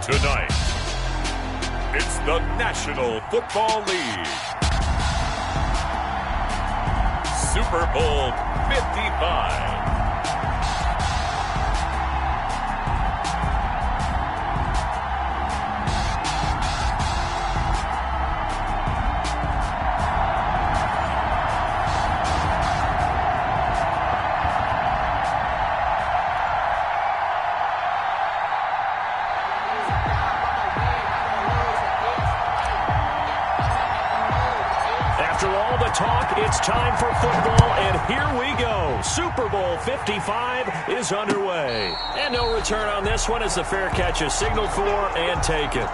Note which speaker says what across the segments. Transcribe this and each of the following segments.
Speaker 1: Tonight, it's the National Football League. Super Bowl 55.
Speaker 2: After all the talk, it's time for football, and here we go. Super Bowl 55 is underway. And no return on this one as the fair catch is signaled for and taken.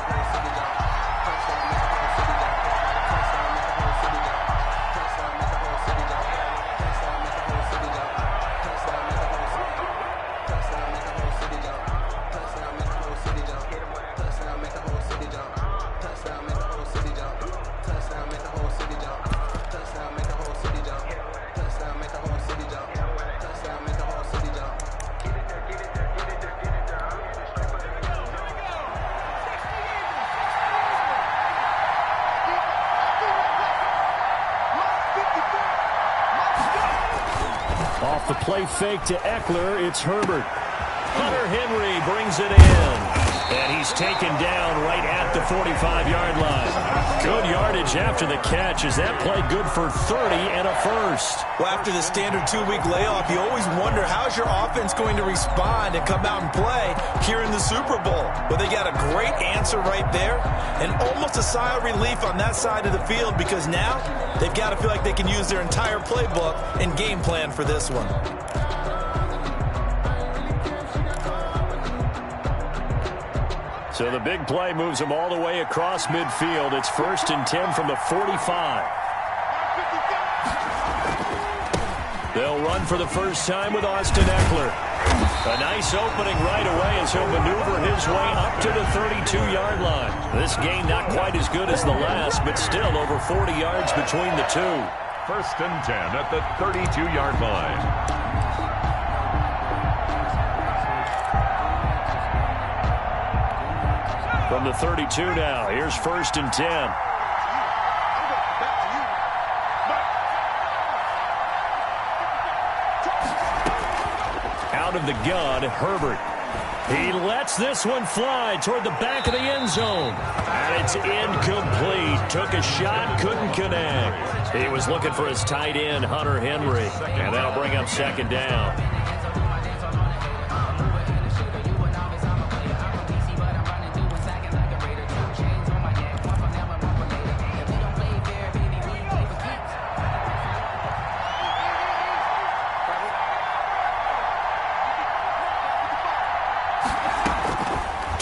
Speaker 2: Off the play fake to Eckler, it's Herbert. Hunter Henry brings it in. And he's taken down right at the 45-yard line. Good yardage after the catch as that play good for 30 and a first.
Speaker 3: Well, after the standard 2-week layoff, you always wonder how's your offense going to respond and come out and play here in the Super Bowl. Well, they got a great answer right there and almost a sigh of relief on that side of the field because now they've got to feel like they can use their entire playbook and game plan for this one.
Speaker 2: So the big play moves them all the way across midfield. It's 1st and 10 from the 45. They'll run for the first time with Austin Eckler. A nice opening right away as he'll maneuver his way up to the 32-yard line. This game not quite as good as the last, but still over 40 yards between the two.
Speaker 1: 1st and 10 at the 32-yard line.
Speaker 2: From the 32 now, here's 1st and 10. Out of the gun, Herbert. He lets this one fly toward the back of the end zone. And it's incomplete. Took a shot, couldn't connect. He was looking for his tight end, Hunter Henry. And that'll bring up 2nd down.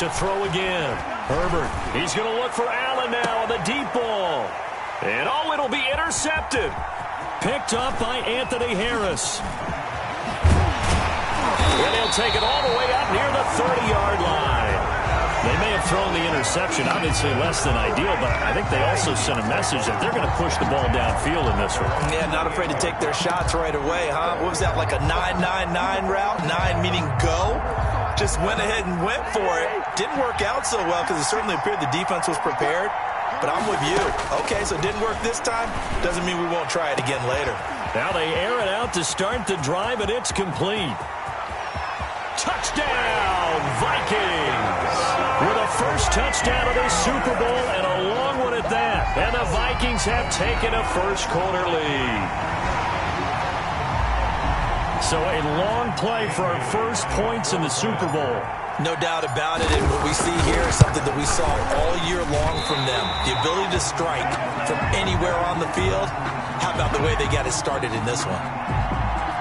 Speaker 2: To throw again. Herbert. He's going to look for Allen now on the deep ball. And oh, it'll be intercepted. Picked up by Anthony Harris. And he'll take it all the way up near the 30-yard line. They may have thrown the interception, obviously less than ideal, but I think they also sent a message that they're going to push the ball downfield in this one.
Speaker 3: Yeah, not afraid to take their shots right away, huh? What was that, like a 9-9-9 route? 9 meaning go? Just went ahead and went for it. Didn't work out so well because it certainly appeared the defense was prepared. But I'm with you. Okay, so it didn't work this time. Doesn't mean we won't try it again later.
Speaker 2: Now they air it out to start the drive, and it's complete. Touchdown, Vikings! With a first touchdown of this Super Bowl and a long one at that. And the Vikings have taken a first-quarter lead. So a long play for our first points in the Super Bowl.
Speaker 3: No doubt about it, and what we see here is something that we saw all year long from them. The ability to strike from anywhere on the field. How about the way they got it started in this one?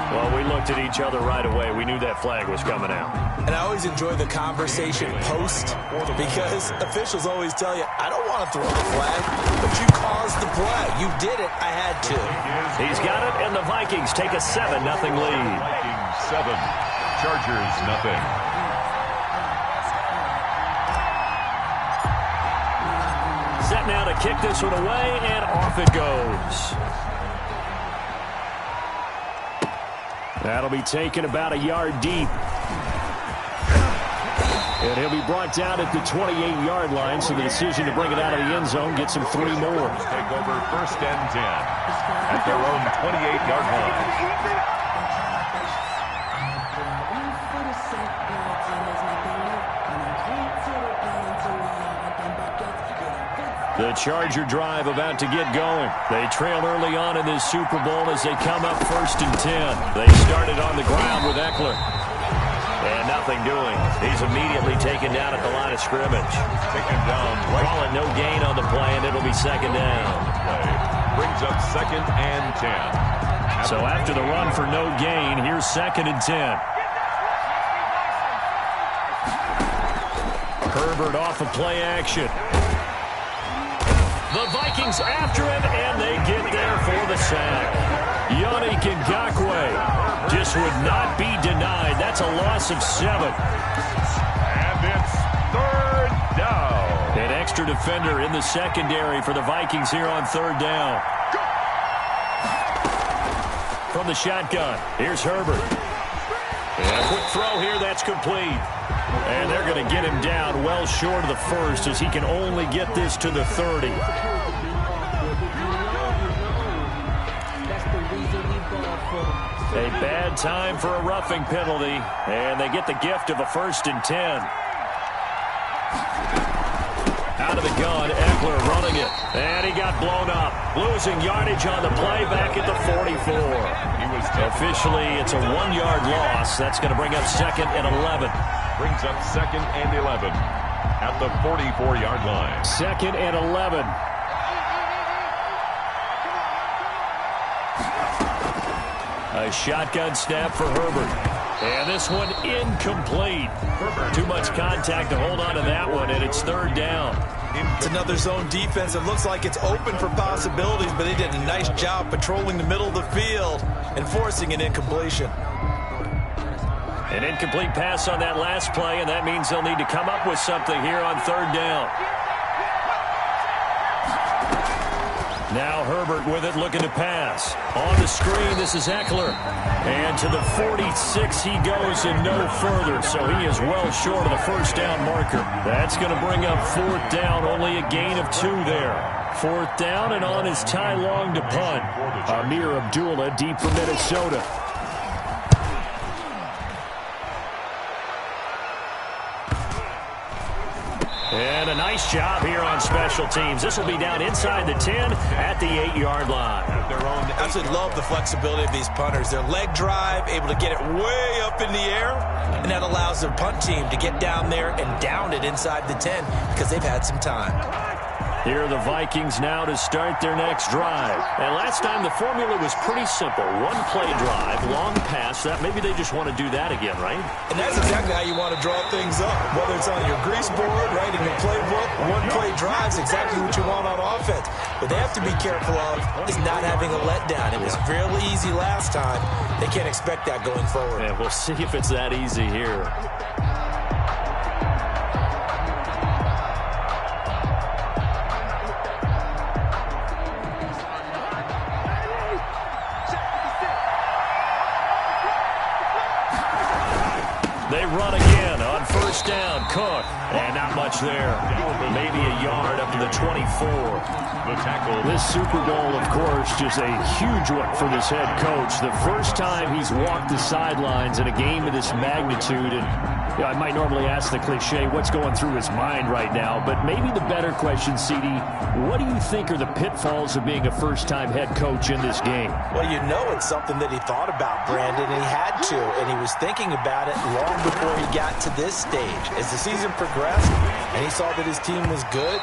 Speaker 2: Well, we looked at each other right away. We knew that flag was coming out.
Speaker 3: And I always enjoy the conversation post because officials always tell you, I don't want to throw the flag, but you caused the play. You did it. I had to.
Speaker 2: He's got it, and the Vikings take a 7-0 lead.
Speaker 1: Vikings 7, Chargers 0.
Speaker 2: Set now to kick this one away, and off it goes. That'll be taken about a yard deep. And he'll be brought down at the 28-yard line, so the decision to bring it out of the end zone gets him 3 more.
Speaker 1: Take over 1st and 10 at their own 28-yard line.
Speaker 2: The Charger drive about to get going. They trail early on in this Super Bowl as they come up 1st and 10. They started on the ground with Eckler. And nothing doing. He's immediately taken down at the line of scrimmage.
Speaker 1: Taken down.
Speaker 2: Calling no gain on the play, and it'll be 2nd down.
Speaker 1: Brings up 2nd and 10.
Speaker 2: So after the run for no gain, here's 2nd and 10. Herbert off of play action. The Vikings after him, and they get there for the sack. Yannick Ngakoue just would not be denied. That's a loss of 7.
Speaker 1: And it's 3rd down.
Speaker 2: An extra defender in the secondary for the Vikings here on 3rd down. From the shotgun, here's Herbert. And a quick throw here, that's complete. And they're going to get him down well short of the 1st as he can only get this to the 30. A bad time for a roughing penalty, and they get the gift of a 1st and 10. Out of the gun, Eckler running it, and he got blown up. Losing yardage on the play back at the 44. Officially, it's a 1-yard loss. That's going to bring up 2nd and 11.
Speaker 1: Brings up 2nd and 11 at the 44-yard line.
Speaker 2: 2nd and 11. A shotgun snap for Herbert. And this one incomplete. Too much contact to hold on to that one, and it's 3rd down.
Speaker 3: It's another zone defense. It looks like it's open for possibilities, but they did a nice job patrolling the middle of the field and forcing an incompletion.
Speaker 2: An incomplete pass on that last play, and that means they'll need to come up with something here on 3rd down. Now Herbert with it, looking to pass. On the screen, this is Eckler. And to the 46 he goes and no further, so he is well short of the 1st down marker. That's going to bring up 4th down, only a gain of 2 there. 4th down, and on is Ty Long to punt. Amir Abdullah deep for Minnesota. And a nice job here on special teams. This will be down inside the 10 at the 8-yard line.
Speaker 3: I absolutely love the flexibility of these punters. Their leg drive, able to get it way up in the air, and that allows their punt team to get down there and down it inside the 10 because they've had some time.
Speaker 2: Here are the Vikings now to start their next drive. And last time the formula was pretty simple. 1-play drive, long pass. Maybe they just want to do that again, right?
Speaker 3: And that's exactly how you want to draw things up. Whether it's on your grease board, right, in your playbook, 1-play drive is exactly what you want on offense. What they have to be careful of is not having a letdown. It was fairly easy last time. They can't expect that going forward.
Speaker 2: Yeah, we'll see if it's that easy here. They run again on 1st down. Cook. And not much there. Maybe a yard up to the 24.
Speaker 1: The tackle.
Speaker 2: This Super Bowl, of course, just a huge one for this head coach. The first time he's walked the sidelines in a game of this magnitude. And I might normally ask the cliche, what's going through his mind right now? But maybe the better question, CD, what do you think are the pitfalls of being a first-time head coach in this game?
Speaker 3: Well, you know it's something that he thought about, Brandon, and he had to. And he was thinking about it long before he got to this stage. As the season progressed and he saw that his team was good,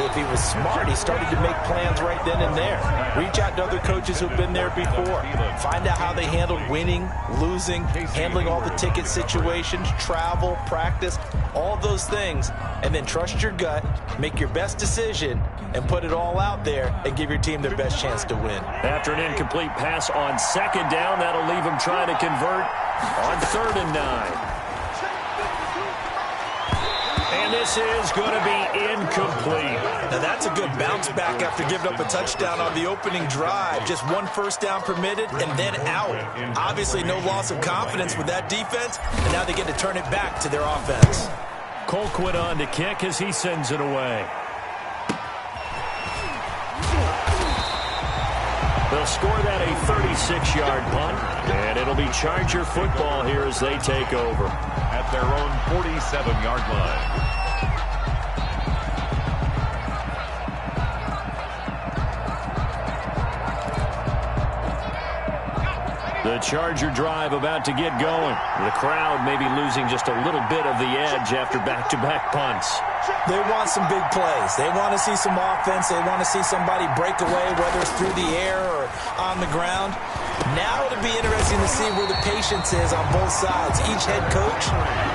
Speaker 3: if he was smart, he started to make plans right then and there. Reach out to other coaches who've been there before. Find out how they handled winning, losing, handling all the ticket situations, travel, practice, all those things. And then trust your gut, make your best decision, and put it all out there and give your team their best chance to win.
Speaker 2: After an incomplete pass on 2nd down, that'll leave him trying to convert on 3rd and 9. And this is going to be incomplete.
Speaker 3: Now that's a good bounce back after giving up a touchdown on the opening drive. Just 1 first down permitted and then out. Obviously no loss of confidence with that defense, and now they get to turn it back to their offense.
Speaker 2: Colquitt on to kick as he sends it away. They'll score that a 36-yard punt, and it'll be Charger football here as they take over.
Speaker 1: At their own 47-yard line.
Speaker 2: The Charger drive about to get going. The crowd may be losing just a little bit of the edge after back-to-back punts.
Speaker 3: They want some big plays. They want to see some offense. They want to see somebody break away, whether it's through the air or on the ground. Now it'll be interesting to see where the patience is on both sides. Each head coach,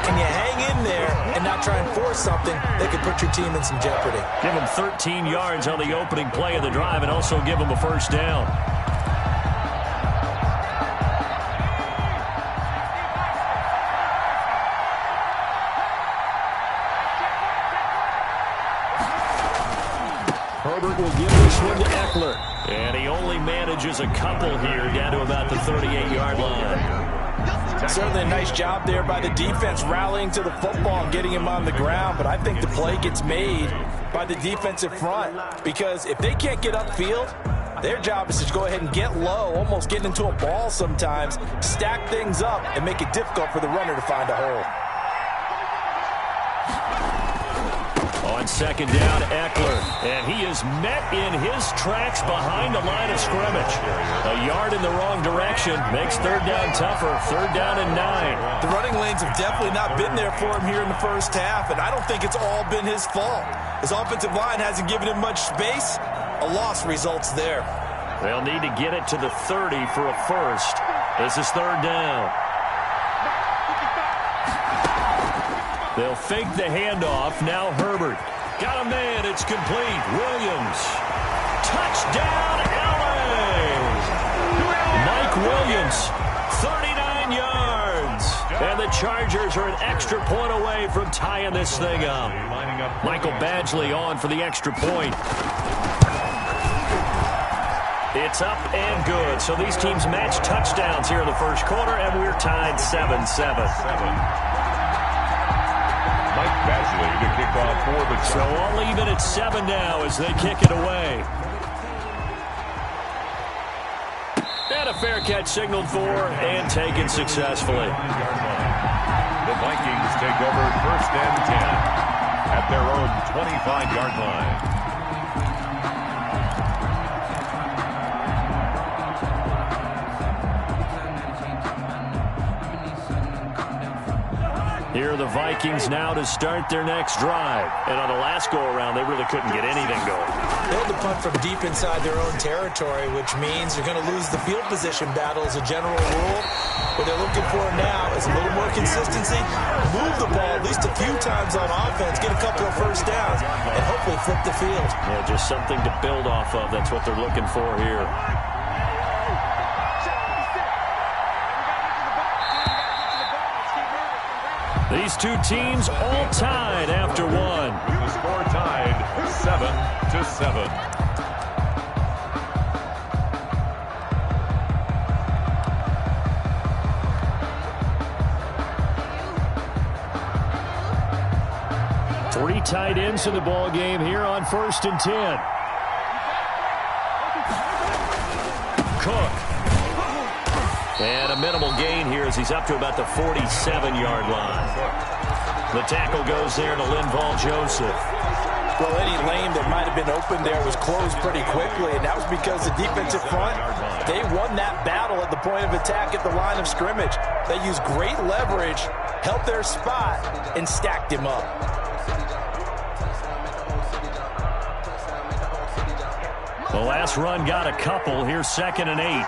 Speaker 3: can you hang in there and not try and force something that could put your team in some jeopardy?
Speaker 2: Give them 13 yards on the opening play of the drive and also give them a first down. Herbert will give this one to Eckler. And he only manages a couple here down to about the 38-yard line.
Speaker 3: Certainly a nice job there by the defense rallying to the football and getting him on the ground. But I think the play gets made by the defensive front. Because if they can't get upfield, their job is to go ahead and get low, almost get into a ball sometimes, stack things up, and make it difficult for the runner to find a hole.
Speaker 2: On second down, Eckler, and he is met in his tracks behind the line of scrimmage. A yard in the wrong direction makes third down tougher. Third down and 9.
Speaker 3: The running lanes have definitely not been there for him here in the first half, and I don't think it's all been his fault. His offensive line hasn't given him much space. A loss results there.
Speaker 2: They'll need to get it to the 30 for a first. This is third down. They'll fake the handoff. Now Herbert. Got a man. It's complete. Williams. Touchdown, LA. Mike Williams, 39 yards. And the Chargers are an extra point away from tying this thing up. Michael Badgley on for the extra point. It's up and good. So these teams match touchdowns here in the first quarter, and we're tied 7-7.
Speaker 1: Mike Badgley to kick off for the Chargers.
Speaker 2: So all even at 7 now as they kick it away. And a fair catch signaled for and taken successfully.
Speaker 1: The Vikings take over first and 10 at their own 25-yard line.
Speaker 2: Here are the Vikings now to start their next drive. And on the last go-around, they really couldn't get anything going.
Speaker 3: They had to punt from deep inside their own territory, which means you're going to lose the field position battle as a general rule. What they're looking for now is a little more consistency, move the ball at least a few times on offense, get a couple of first downs, and hopefully flip the field.
Speaker 2: Yeah, just something to build off of. That's what they're looking for here. These two teams all tied after one.
Speaker 1: The score tied 7-7.
Speaker 2: Three tight ends in the ball game here on first and 10. Cook. And a minimal gain here as he's up to about the 47-yard line. The tackle goes there to Linval Joseph.
Speaker 3: Well, any lane that might have been open there was closed pretty quickly, and that was because the defensive front, they won that battle at the point of attack at the line of scrimmage. They used great leverage, held their spot, and stacked him up.
Speaker 2: The last run got a couple. Here's second and 8.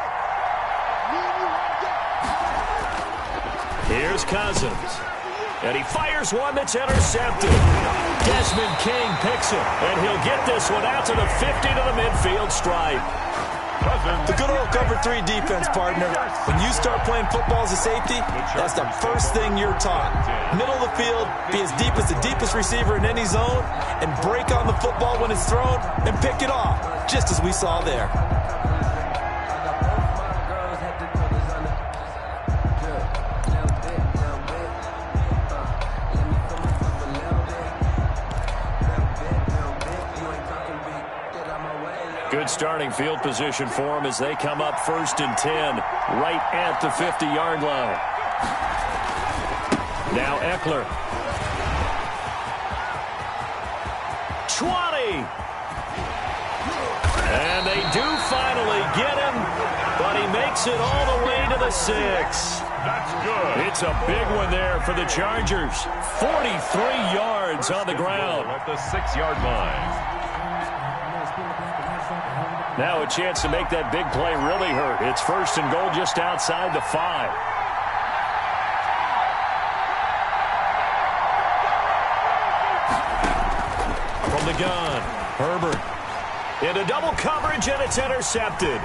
Speaker 2: Here's Cousins. And he fires one that's intercepted. Desmond King picks it. And he'll get this one out to the 50 to the midfield stripe.
Speaker 3: The good old cover 3 defense, partner. When you start playing football as a safety, that's the first thing you're taught. Middle of the field, be as deep as the deepest receiver in any zone, and break on the football when it's thrown, and pick it off, just as we saw there.
Speaker 2: starting field position for them as they come up 1st and 10, right at the 50-yard line. Now Eckler. 20. And they do finally get him, but he makes it all the way to the 6.
Speaker 1: That's good.
Speaker 2: It's a big one there for the Chargers. 43 yards on the ground.
Speaker 1: At the 6-yard line.
Speaker 2: Now a chance to make that big play really hurt. It's 1st and goal just outside the 5. From the gun, Herbert. Into double coverage, and it's intercepted.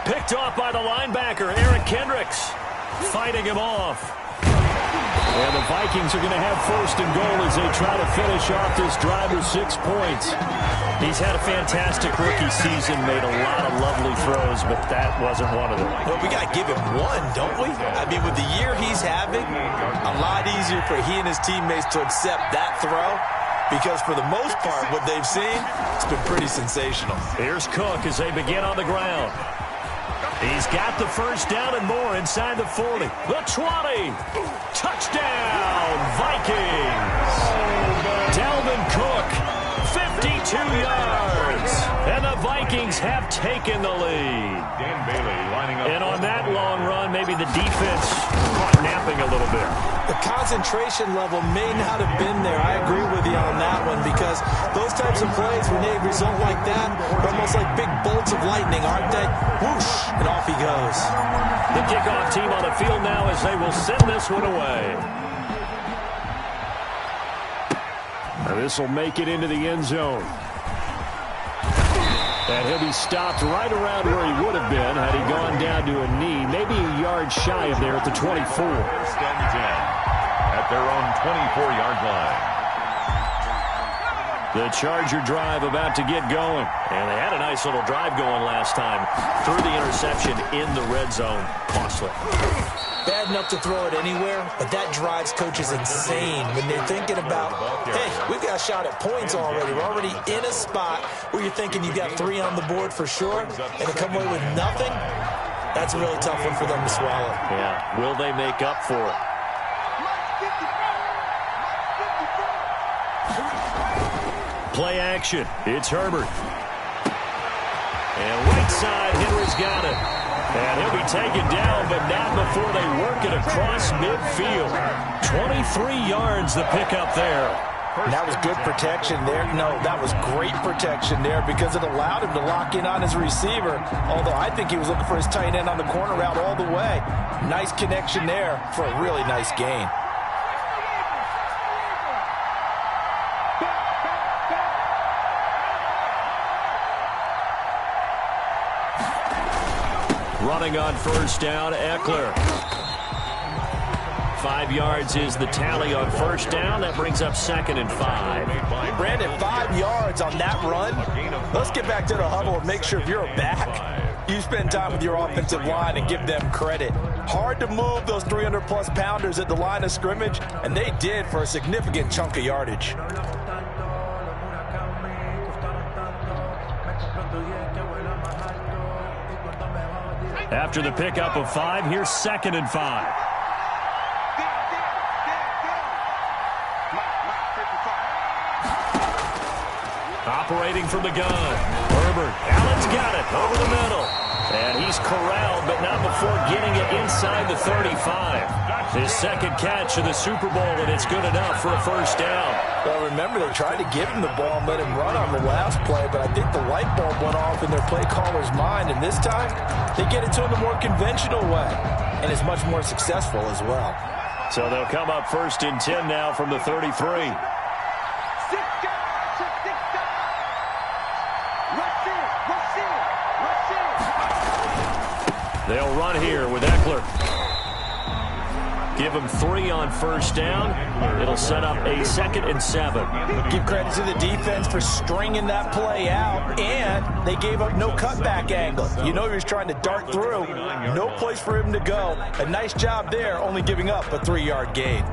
Speaker 2: Picked off by the linebacker, Eric Kendricks. Fighting him off. And the Vikings are going to have 1st and goal as they try to finish off this drive with 6 points. He's had a fantastic rookie season, made a lot of lovely throws, but that wasn't one of them.
Speaker 3: Well, we got to give him one, don't we? I mean, with the year he's having, a lot easier for he and his teammates to accept that throw, because for the most part, what they've seen, it's been pretty sensational.
Speaker 2: Here's Cook as they begin on the ground. He's got the 1st down and more inside the 40. The 20. Touchdown, Vikings. Dalvin Cook, 52 yards. And the Vikings have taken the lead.
Speaker 1: Dan Bailey lining up.
Speaker 2: And on that long run, maybe the defense caught napping a little bit.
Speaker 3: The concentration level may not have been there. I agree with you on that one, because those types of plays, when they result like that, are almost like big bolts of lightning, aren't they? Whoosh, and off he goes.
Speaker 2: The kickoff team on the field now as they will send this one away. This will make it into the end zone. And he'll be stopped right around where he would have been had he gone down to a knee, maybe a yard shy of there at the 24.
Speaker 1: 1st and 10 at their own 24-yard line.
Speaker 2: The Charger drive about to get going. And they had a nice little drive going last time. Threw the interception in the red zone. Costly.
Speaker 3: Bad enough to throw it anywhere, but that drives coaches insane when they're thinking about, hey, we've got a shot at points already. We're already in a spot where you're thinking you've got 3 on the board for sure, and to come away with nothing, that's a really tough one for them to swallow.
Speaker 2: Yeah, will they make up for it? Play action. It's Herbert. And right side, Henry's got it. And he'll be taken down, but not before they work it across midfield. 23 yards the pickup there.
Speaker 3: That was good protection there. No, that was great protection there because it allowed him to lock in on his receiver, although I think he was looking for his tight end on the corner route all the way. Nice connection there for a really nice gain.
Speaker 2: Running on 1st down, Eckler. 5 yards is the tally on 1st down. That brings up 2nd and 5.
Speaker 3: Brandon, 5 yards on that run. Let's get back to the huddle and make sure if you're a back, you spend time with your offensive line and give them credit. Hard to move those 300-plus pounders at the line of scrimmage, and they did for a significant chunk of yardage.
Speaker 2: After the pickup of 5, here's 2nd and 5. Operating from the gun. Herbert. Allen's got it over the middle. And he's corralled, but not before getting it inside the 35. His 2nd catch of the Super Bowl, and it's good enough for a 1st down.
Speaker 3: Well, remember, they tried to give him the ball and let him run on the last play, but I think the light bulb went off in their play caller's mind, and this time they get it to him the more conventional way, and it's much more successful as well.
Speaker 2: So they'll come up 1st and 10 now from the 33. They'll run here with Eckler. Give him 3 on 1st down. It'll set up a 2nd and 7.
Speaker 3: Give credit to the defense for stringing that play out, and they gave up no cutback angle. You know he was trying to dart through. No place for him to go. A nice job there, only giving up a 3-yard gain.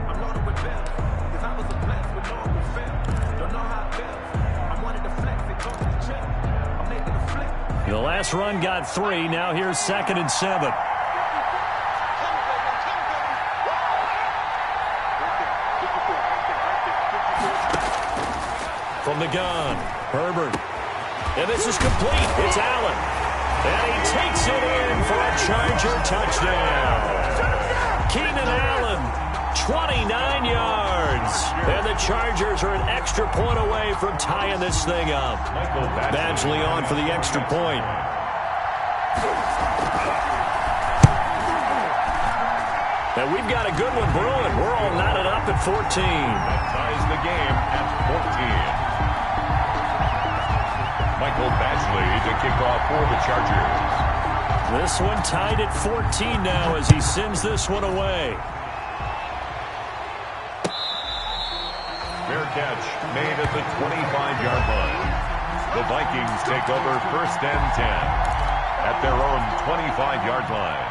Speaker 2: The last run got 3. Now here's 2nd and 7. From the gun, Herbert. And this is complete. It's Allen. And he takes it in for a Charger touchdown. Keenan Allen, 29 yards. And the Chargers are an extra point away from tying this thing up. Badgley on for the extra point. And we've got a good one brewing. We're all knotted up at 14.
Speaker 1: That ties the game at 14. Michael Badgley to kick off for the Chargers.
Speaker 2: This one tied at 14 now as he sends this one away.
Speaker 1: Fair catch made at the 25-yard line. The Vikings take over 1st and 10 at their own 25-yard line.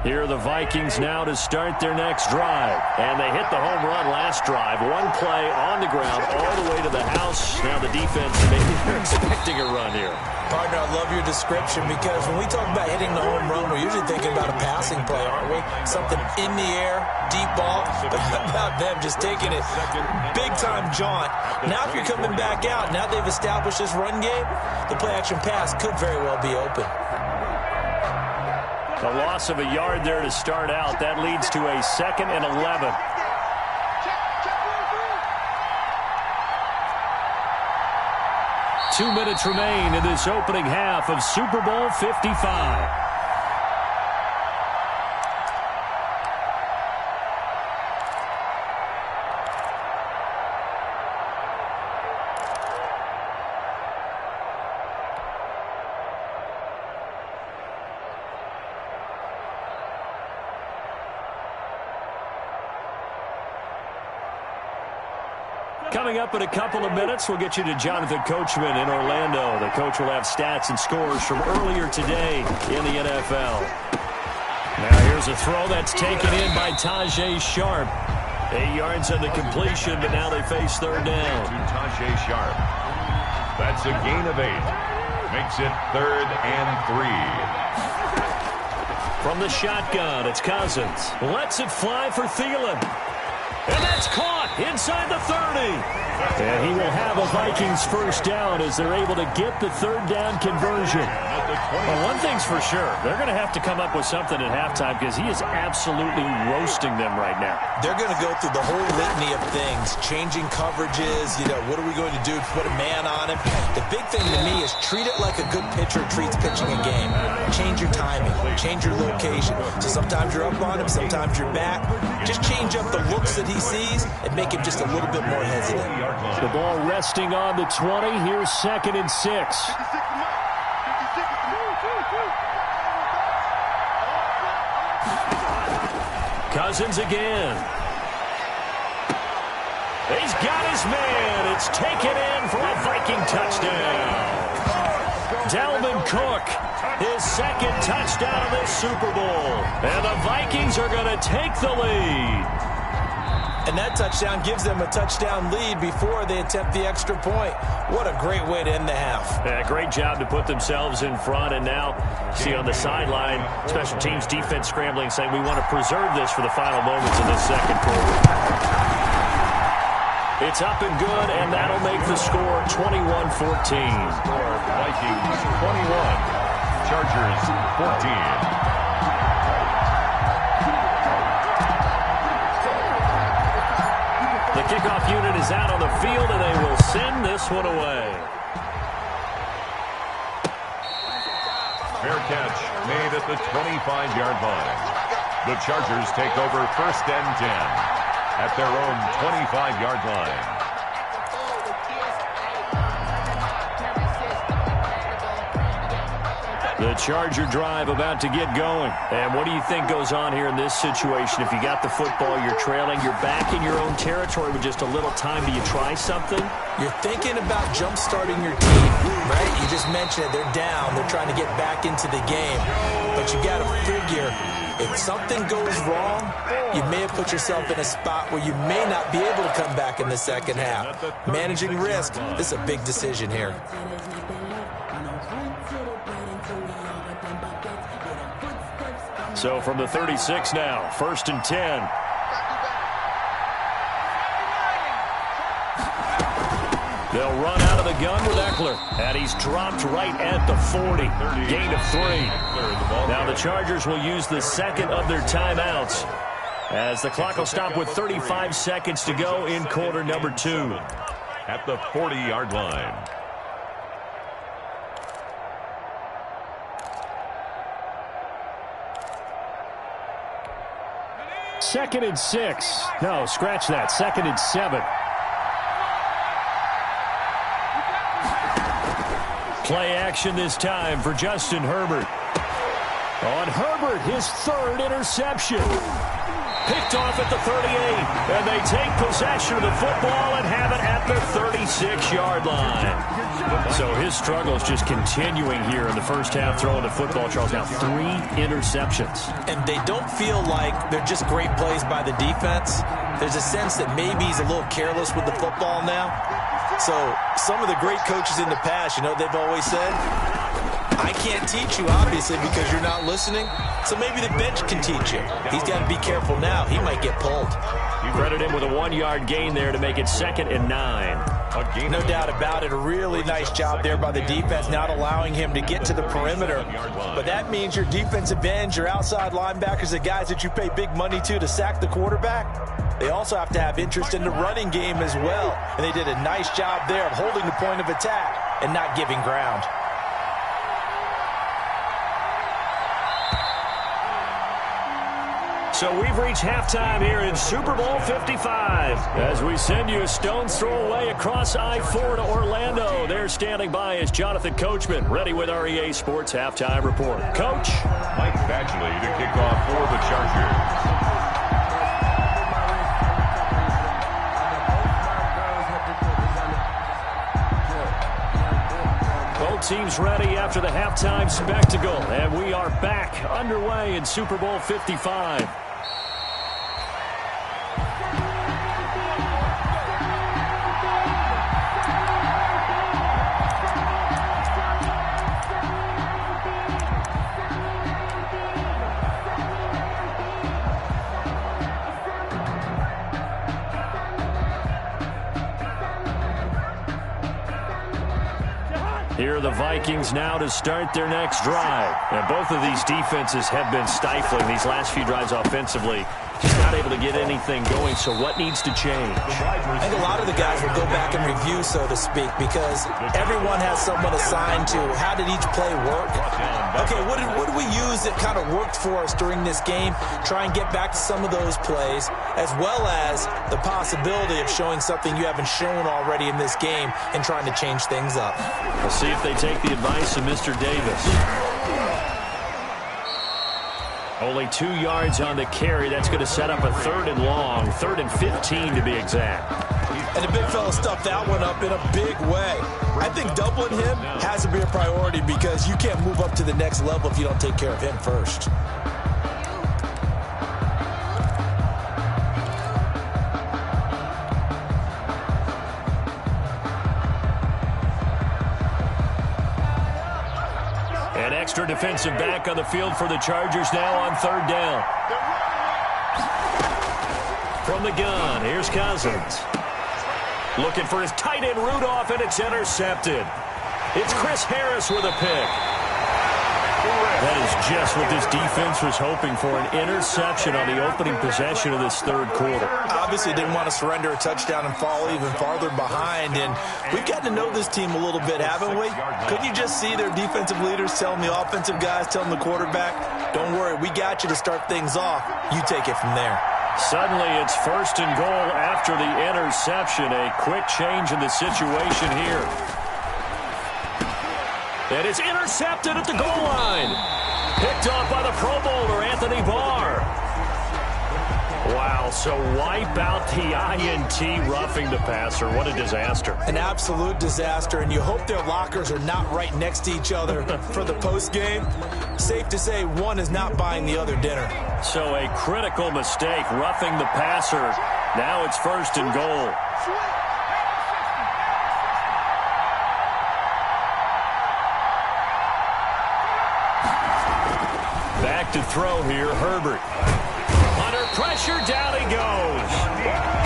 Speaker 2: Here are the Vikings now to start their next drive. And they hit the home run last drive. One play on the ground all the way to the house. Now the defense, maybe they're expecting a run here.
Speaker 3: Partner, I love your description because when we talk about hitting the home run, we're usually thinking about a passing play, aren't we? Something in the air, deep ball. But how about them just taking it big-time jaunt? Now if you're coming back out, now they've established this run game, the play-action pass could very well be open.
Speaker 2: A loss of a yard there to start out. That leads to a 2nd and 11. Two minutes remain in this opening half of Super Bowl 55. Coming up in a couple of minutes, we'll get you to Jonathan Coachman in Orlando. The coach will have stats and scores from earlier today in the NFL. Now here's a throw that's taken in by Tajay Sharp. 8 yards on the completion, but now they face 3rd down.
Speaker 1: To Tajay Sharp. That's a gain of 8. Makes it 3rd and 3.
Speaker 2: From the shotgun, it's Cousins. Lets it fly for Thielen. And that's caught inside the 30. And he will have a Vikings 1st down as they're able to get the 3rd down conversion. Well, one thing's for sure. They're going to have to come up with something at halftime because he is absolutely roasting them right now.
Speaker 3: They're going to go through the whole litany of things, changing coverages, what are we going to do to put a man on him? The big thing to me is treat it like a good pitcher treats pitching a game. Change your timing, change your location. So sometimes you're up on him, sometimes you're back. Just change up the looks that he sees and make him just a little bit more hesitant.
Speaker 2: The ball resting on the 20. Here's 2nd and 6. Cousins again. He's got his man. It's taken in for a Viking touchdown. Dalvin Cook, his 2nd touchdown of this Super Bowl. And the Vikings are going to take the lead.
Speaker 3: And that touchdown gives them a touchdown lead before they attempt the extra point. What a great way to end the half.
Speaker 2: Yeah, great job to put themselves in front. And now, see on the sideline, special teams defense scrambling, saying we want to preserve this for the final moments of this 2nd quarter. It's up and good, and that'll make the score 21-14.
Speaker 1: Vikings 21, Chargers 14.
Speaker 2: The kickoff unit is out on the field, and they will send this one away.
Speaker 1: Fair catch made at the 25-yard line. The Chargers take over 1st and 10 at their own 25-yard line.
Speaker 2: The Charger drive about to get going. And what do you think goes on here in this situation? If you got the football, you're trailing, you're back in your own territory with just a little time. Do you try something?
Speaker 3: You're thinking about jump-starting your team, right? You just mentioned it. They're down. They're trying to get back into the game. But you got to figure, if something goes wrong, you may have put yourself in a spot where you may not be able to come back in the second half. Managing risk, this is a big decision here.
Speaker 2: So from the 36 now, 1st and 10. They'll run out of the gun with Eckler. And he's dropped right at the 40. Gain of 3. Now the Chargers will use the second of their timeouts, as the clock will stop with 35 seconds to go in quarter number 2.
Speaker 1: At the 40-yard line.
Speaker 2: Second and 6. No, scratch that. Second and 7. Play action this time for Justin Herbert. On Herbert, his 3rd interception. Picked off at the 38. And they take possession of the football and have it at their 36-yard line. So his struggle is just continuing here in the first half, throwing the football. Charles, now 3 interceptions.
Speaker 3: And they don't feel like they're just great plays by the defense. There's a sense that maybe he's a little careless with the football now. So some of the great coaches in the past, you know, they've always said, I can't teach you, obviously, because you're not listening. So maybe the bench can teach you. He's got to be careful now. He might get pulled.
Speaker 2: You credit him with a 1-yard gain there to make it 2nd and 9.
Speaker 3: No doubt about it. A really nice job there by the defense, not allowing him to get to the perimeter. But that means your defensive ends, your outside linebackers, the guys that you pay big money to sack the quarterback, they also have to have interest in the running game as well. And they did a nice job there of holding the point of attack and not giving ground.
Speaker 2: So we've reached halftime here in Super Bowl 55. As we send you a stone's throw away across I-4 to Orlando. There standing by is Jonathan Coachman, ready with our EA Sports Halftime Report. Coach.
Speaker 1: Mike Badgley to kick off for the Chargers.
Speaker 2: Teams ready after the halftime spectacle, and we are back underway in Super Bowl 55. Here are the Vikings now to start their next drive. And both of these defenses have been stifling these last few drives offensively. Just not able to get anything going, so what needs to change?
Speaker 3: I think a lot of the guys will go back and review, so to speak, because everyone has someone assigned to how did each play work. Okay, what did we use that kind of worked for us during this game? Try and get back to some of those plays, as well as the possibility of showing something you haven't shown already in this game and trying to change things up.
Speaker 2: We'll see if they take the advice of Mr. Davis. Only 2 yards on the carry. That's going to set up a 3rd and long, 3rd and 15 to be exact.
Speaker 3: And the big fella stuffed that one up in a big way. I think doubling him has to be a priority because you can't move up to the next level if you don't take care of him first.
Speaker 2: An extra defensive back on the field for the Chargers now on 3rd down. From the gun, here's Cousins. Looking for his tight end Rudolph, and it's intercepted. It's Chris Harris with a pick. That is just what this defense was hoping for, an interception on the opening possession of this 3rd quarter.
Speaker 3: Obviously didn't want to surrender a touchdown and fall even farther behind, and we've gotten to know this team a little bit, haven't we? Couldn't you just see their defensive leaders telling the offensive guys, telling the quarterback, don't worry, we got you to start things off. You take it from there.
Speaker 2: Suddenly it's 1st and goal after the interception. A quick change in the situation here. And it's intercepted at the goal line. Picked off by the Pro Bowler, Anthony Barr. Wow, so wipe out the INT roughing the passer. What a disaster.
Speaker 3: An absolute disaster, and you hope their lockers are not right next to each other for the postgame. Safe to say one is not buying the other dinner.
Speaker 2: So a critical mistake, roughing the passer. Now it's 1st and goal. Back to throw here, Herbert. Under pressure, down he goes.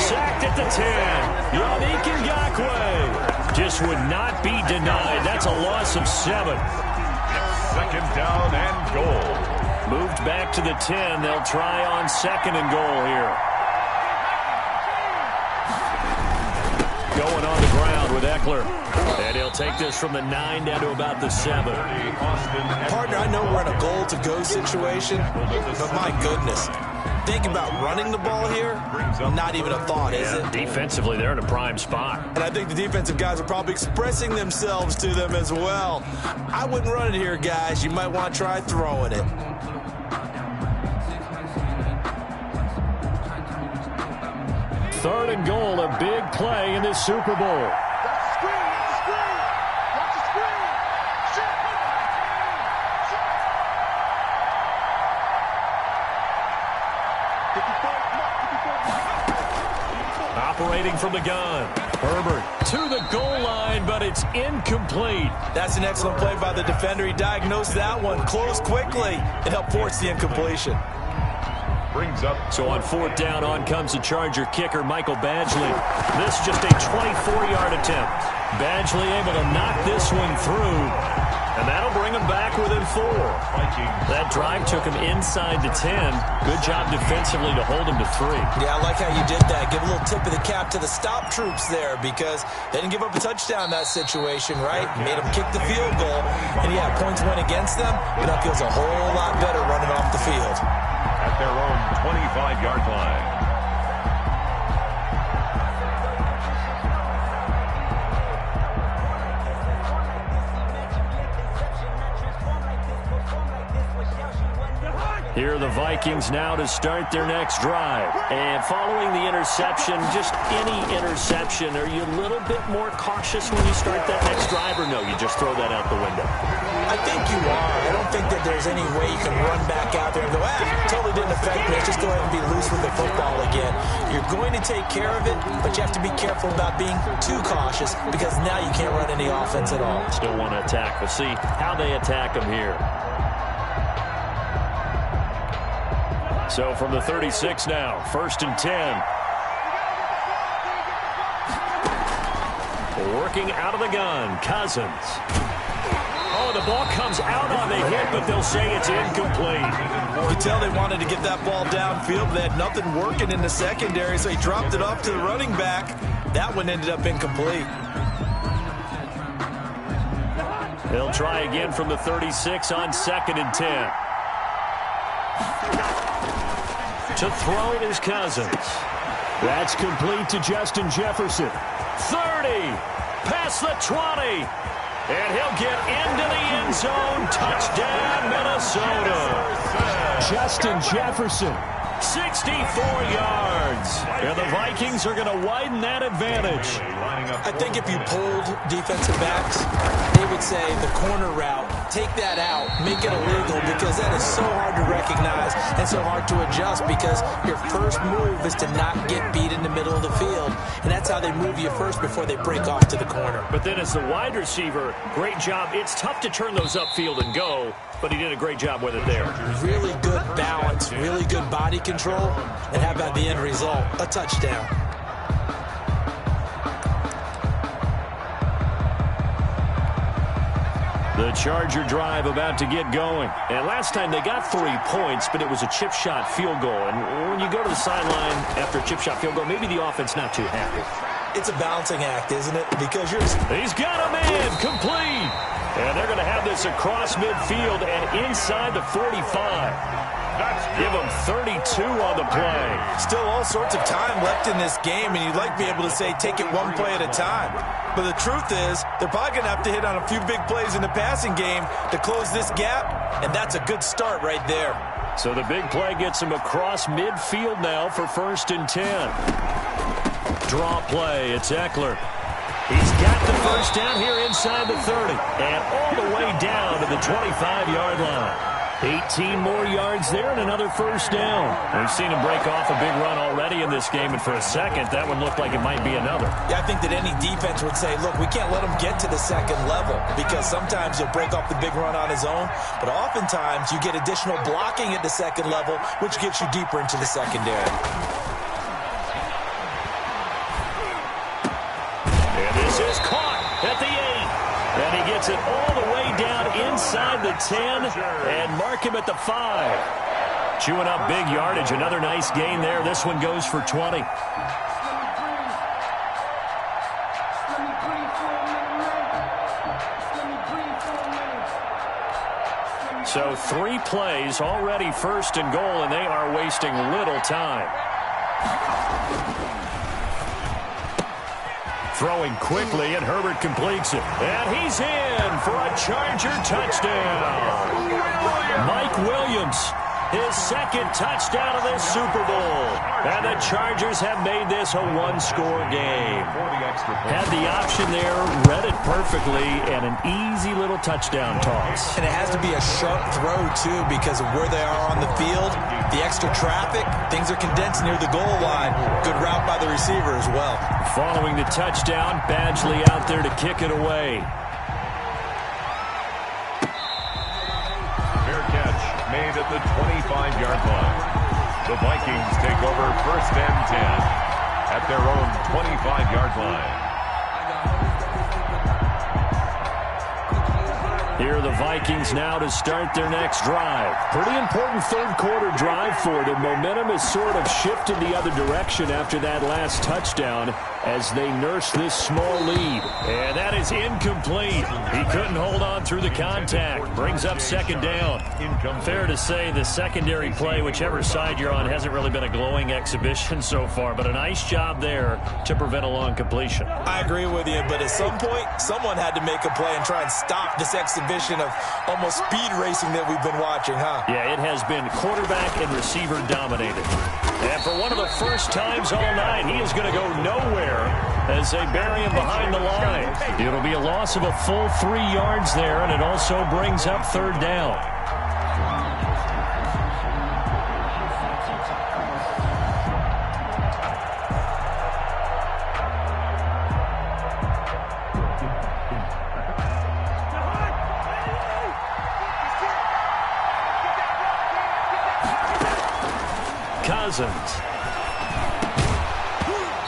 Speaker 2: Sacked at the 10. Yannick Ngakoue just would not be denied. That's a loss of 7.
Speaker 1: 2nd down and goal.
Speaker 2: Moved back to the 10. They'll try on 2nd and goal here. Going on the ground with Eckler. And he'll take this from the 9 down to about the 7.
Speaker 3: Partner, I know we're in a goal-to-go situation, but my goodness. Think about running the ball here. Not even a thought, is it?
Speaker 2: Defensively, they're in a prime spot.
Speaker 3: And I think the defensive guys are probably expressing themselves to them as well. I wouldn't run it here, guys. You might want to try throwing it.
Speaker 2: Third and goal, a big play in this Super Bowl. Operating from the gun. Herbert to the goal line, but it's incomplete.
Speaker 3: That's an excellent play by the defender. He diagnosed that one, closed quickly, and helped force the incompletion.
Speaker 1: Brings up.
Speaker 2: So on 4th down, on comes the Charger kicker, Michael Badgley. This is just a 24-yard attempt. Badgley able to knock this one through, and that'll bring him back within 4. That drive took him inside the 10. Good job defensively to hold him to 3.
Speaker 3: Yeah, I like how you did that. Give a little tip of the cap to the stop troops there, because they didn't give up a touchdown in that situation, right? Made them kick the field goal, and yeah, points went against them, but that feels a whole lot better running off the field.
Speaker 1: At their own 25-yard line.
Speaker 2: Here are the Vikings now to start their next drive. And following the interception, just any interception, are you a little bit more cautious when you start that next drive, or no, you just throw that out the window?
Speaker 3: I think you are. I don't think that there's any way you can run back out there and go, totally didn't affect me. Let's just go ahead and be loose with the football again. You're going to take care of it, but you have to be careful about being too cautious, because now you can't run any offense at all.
Speaker 2: Still want to attack. We'll see how they attack them here. So from the 36 now, 1st and 10. Working out of the gun, Cousins. Oh, the ball comes out on the hit, but they'll say it's incomplete.
Speaker 3: You can tell they wanted to get that ball downfield, but they had nothing working in the secondary, so he dropped it off to the running back. That one ended up incomplete.
Speaker 2: They'll try again from the 36 on 2nd and 10. To throw is Cousins. That's complete to Justin Jefferson. 30. Past the 20. And he'll get into the end zone. Touchdown, Minnesota. Justin Jefferson. 64 yards. And the Vikings are going to widen that advantage.
Speaker 3: I think if you polled defensive backs, they would say the corner route, take that out, make it illegal, because that is so hard to recognize and so hard to adjust, because your first move is to not get beat in the middle of the field. And that's how they move you first before they break off to the corner.
Speaker 2: But then as the wide receiver, great job. It's tough to turn those upfield and go, but he did a great job with it there.
Speaker 3: Really good balance, really good body control, and how about the end result? A touchdown.
Speaker 2: The Charger drive about to get going. And last time they got 3 points, but it was a chip shot field goal. And when you go to the sideline after a chip shot field goal, maybe the offense not too happy.
Speaker 3: It's a balancing act, isn't it? Because
Speaker 2: he's got him in, complete. And they're going to have this this across midfield and inside the 45. Give him 32 on the play.
Speaker 3: Still all sorts of time left in this game, and you'd like to be able to say take it one play at a time. But the truth is, they're probably going to have to hit on a few big plays in the passing game to close this gap, and that's a good start right there.
Speaker 2: So the big play gets him across midfield now for 1st and 10. Draw play. It's Eckler. He's got the first down here inside the 30 and all the way down to the 25-yard line. 18 more yards there and another first down. We've seen him break off a big run already in this game, and for a second, that one looked like it might be another.
Speaker 3: Yeah, I think that any defense would say, look, we can't let him get to the second level because sometimes he'll break off the big run on his own, but oftentimes you get additional blocking at the second level, which gets you deeper into the secondary.
Speaker 2: And this is caught at the 8. And he gets it all the way down inside the 10 and mark him at the 5. Chewing up big yardage. Another nice gain there. This one goes for 20. So 3 plays already 1st and goal, and they are wasting little time. Throwing quickly, and Herbert completes it. And he's in for a Charger touchdown. Mike Williams, his 2nd touchdown of this Super Bowl. And the Chargers have made this a 1-score game. Had the option there, read it perfectly, and an easy little touchdown toss.
Speaker 3: And it has to be a sharp throw, too, because of where they are on the field. The extra traffic, things are condensed near the goal line. Good route by the receiver as well.
Speaker 2: Following the touchdown, Badgley out there to kick it away.
Speaker 1: Fair catch made at the 25-yard line. The Vikings take over 1st and 10 at their own 25-yard line.
Speaker 2: Here are the Vikings now to start their next drive. Pretty important 3rd quarter drive for them. Momentum has sort of shifted the other direction after that last touchdown as they nurse this small lead. And that is incomplete. He couldn't hold on through the contact. Brings up 2nd down. Fair to say the secondary play, whichever side you're on, hasn't really been a glowing exhibition so far, but a nice job there to prevent a long completion.
Speaker 3: I agree with you, but at some point, someone had to make a play and try and stop this exhibition of almost speed racing that we've been watching, huh?
Speaker 2: Yeah, it has been quarterback and receiver dominated. And for one of the first times all night, he is going to go nowhere as they bury him behind the line. It'll be a loss of a full 3 yards there, and it also brings up 3rd down.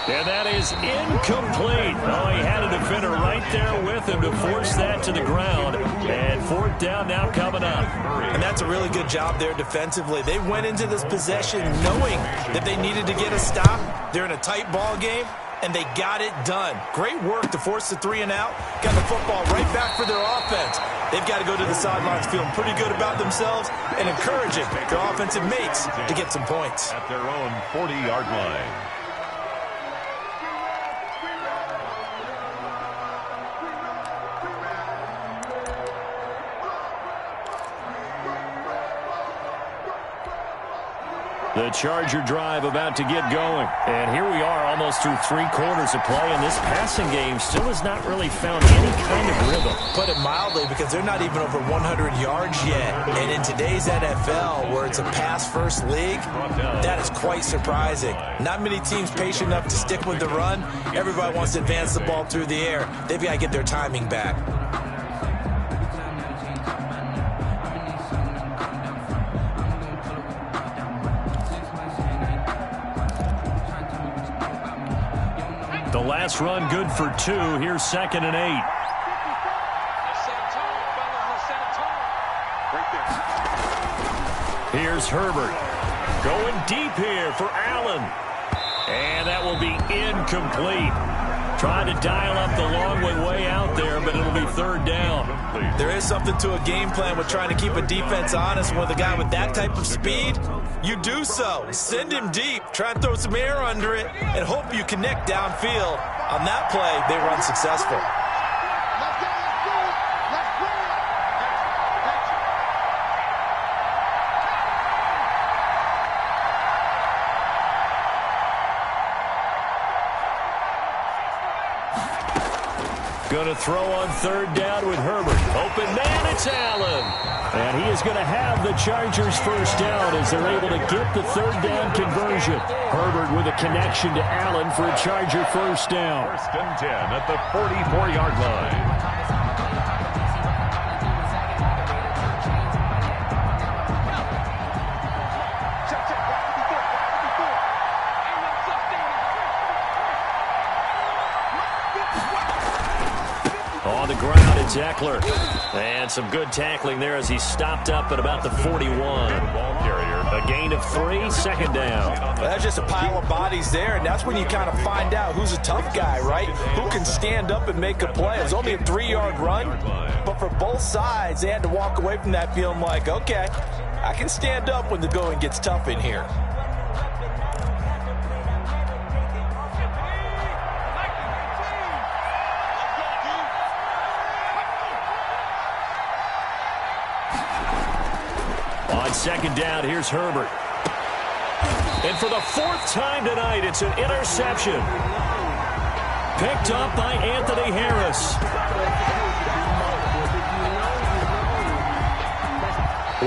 Speaker 2: And that is incomplete. Oh, he had a defender right there with him to force that to the ground. And 4th down now coming up.
Speaker 3: And that's a really good job there defensively. They went into this possession knowing that they needed to get a stop. They're in a tight ball game, and they got it done. Great work to force the 3 and out. Got the football right back for their offense. They've got to go to the sidelines feeling pretty good about themselves and encouraging their offensive mates to get some points.
Speaker 1: At their own 40-yard line.
Speaker 2: The Charger drive about to get going. And here we are almost through 3 quarters of play, and this passing game still has not really found any kind of rhythm.
Speaker 3: Put it mildly, because they're not even over 100 yards yet. And in today's NFL, where it's a pass-first league, that is quite surprising. Not many teams patient enough to stick with the run. Everybody wants to advance the ball through the air. They've got to get their timing back.
Speaker 2: The last run good for 2. Here's 2nd and 8. Here's Herbert. Going deep here for Allen. And that will be incomplete. Trying to dial up the long way out there, but it'll be third down.
Speaker 3: There is something to a game plan with trying to keep a defense honest. With a guy with that type of speed, you do so. Send him deep. Try and throw some air under it and hope you connect downfield. On that play, they run successful.
Speaker 2: Going to throw on third down with Herbert. Open man, it's Allen. And he is going to have the Chargers first down as they're able to get the third down conversion. Herbert with a connection to Allen for a Charger first down.
Speaker 1: First and 10 at the 44-yard line.
Speaker 2: On the ground, it's Eckler. And some good tackling there as he stopped up at about the 41.
Speaker 1: Ball carrier.
Speaker 2: A gain of 3, second down.
Speaker 3: Well, that's just a pile of bodies there, and that's when you kind of find out who's a tough guy, right? Who can stand up and make a play. It was only a 3-yard run, but for both sides, they had to walk away from that feeling like, okay, I can stand up when the going gets tough in here.
Speaker 2: On second down, here's Herbert. And for the 4th time tonight, it's an interception. Picked up by Anthony Harris.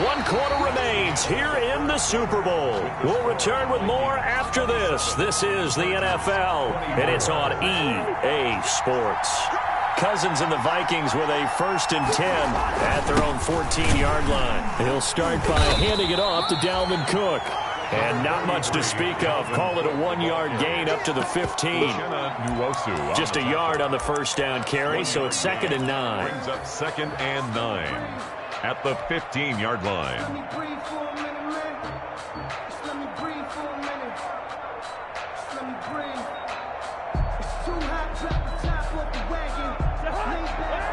Speaker 2: 1 quarter remains here in the Super Bowl. We'll return with more after this. This is the NFL, and it's on EA Sports. Cousins and the Vikings with a 1st and 10 at their own 14-yard line. He'll start by handing it off to Dalvin Cook. And not much to speak of. Call it a 1-yard gain up to the 15. Just a yard on the first down carry, so it's 2nd and 9.
Speaker 1: Brings up 2nd and 9 at the 15-yard line.
Speaker 4: Let me breathe for a minute, man. Just let me breathe for a minute. Just let me breathe. It's too hot, drop the top off the wagon. Lay back.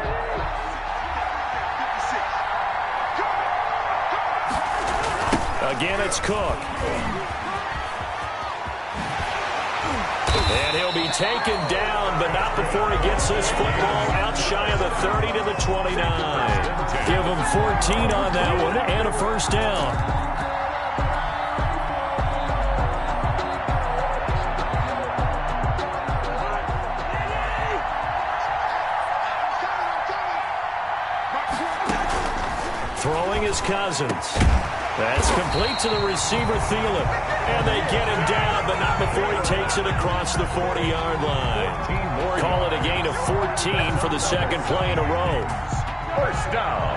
Speaker 2: Again, it's Cook. And he'll be taken down, but not before he gets this football out shy of the 30 to the 29. Give him 14 on that one and a first down. Throwing is Cousins. That's complete to the receiver, Thielen. And they get him down, but not before he takes it across the 40-yard line. Call it a gain of 14 for the 2nd play in a row.
Speaker 1: First down.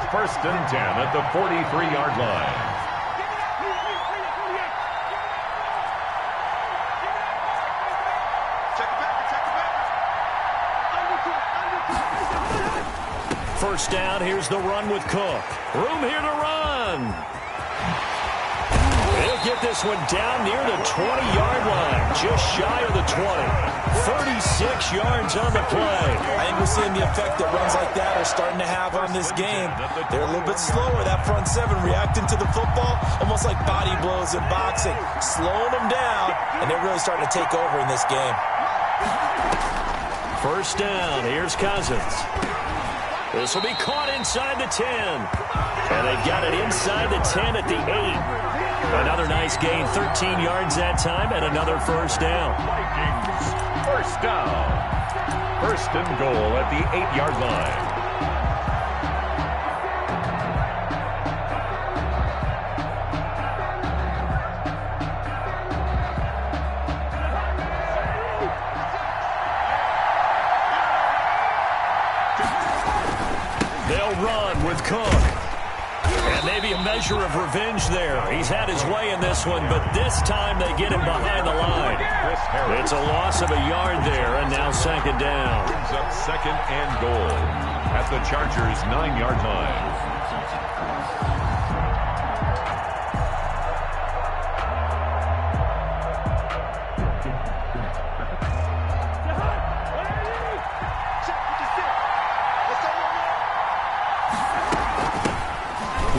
Speaker 1: 1st and 10 at the 43-yard line.
Speaker 2: First down, here's the run with Cook. Room here to run. He'll get this one down near the 20-yard line, just shy of the 20. 36 yards on the play.
Speaker 3: I think we're seeing the effect that runs like that are starting to have on this game. They're a little bit slower, that front 7, reacting to the football, almost like body blows in boxing, slowing them down, and they're really starting to take over in this game.
Speaker 2: First down, here's Cousins. This will be caught inside the 10. And they've got it inside the 10 at the 8. Another nice gain, 13 yards that time, and another first down.
Speaker 1: Vikings, first down. 1st and goal at the 8-yard line.
Speaker 2: They'll run with Cook. And maybe a measure of revenge there. He's had his way in this one, but this time they get him behind the line. It's a loss of a yard there, and now 2nd down.
Speaker 1: Brings up 2nd and goal at the Chargers' 9-yard line.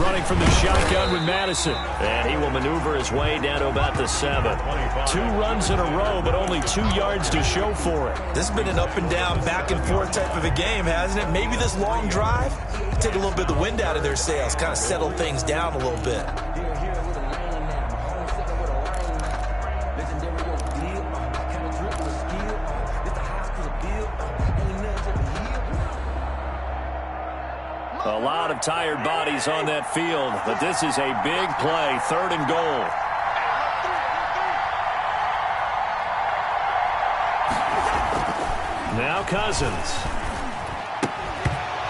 Speaker 2: running from the shotgun with Madison. And he will maneuver his way down to about the 7. 2 runs in a row, but only 2 yards to show for it.
Speaker 3: This has been an up and down, back and forth type of a game, hasn't it? Maybe this long drive, take a little bit of the wind out of their sails, kind of settle things down a little bit.
Speaker 2: A lot of tired bodies on that field, but this is a big play, 3rd and goal. Now Cousins.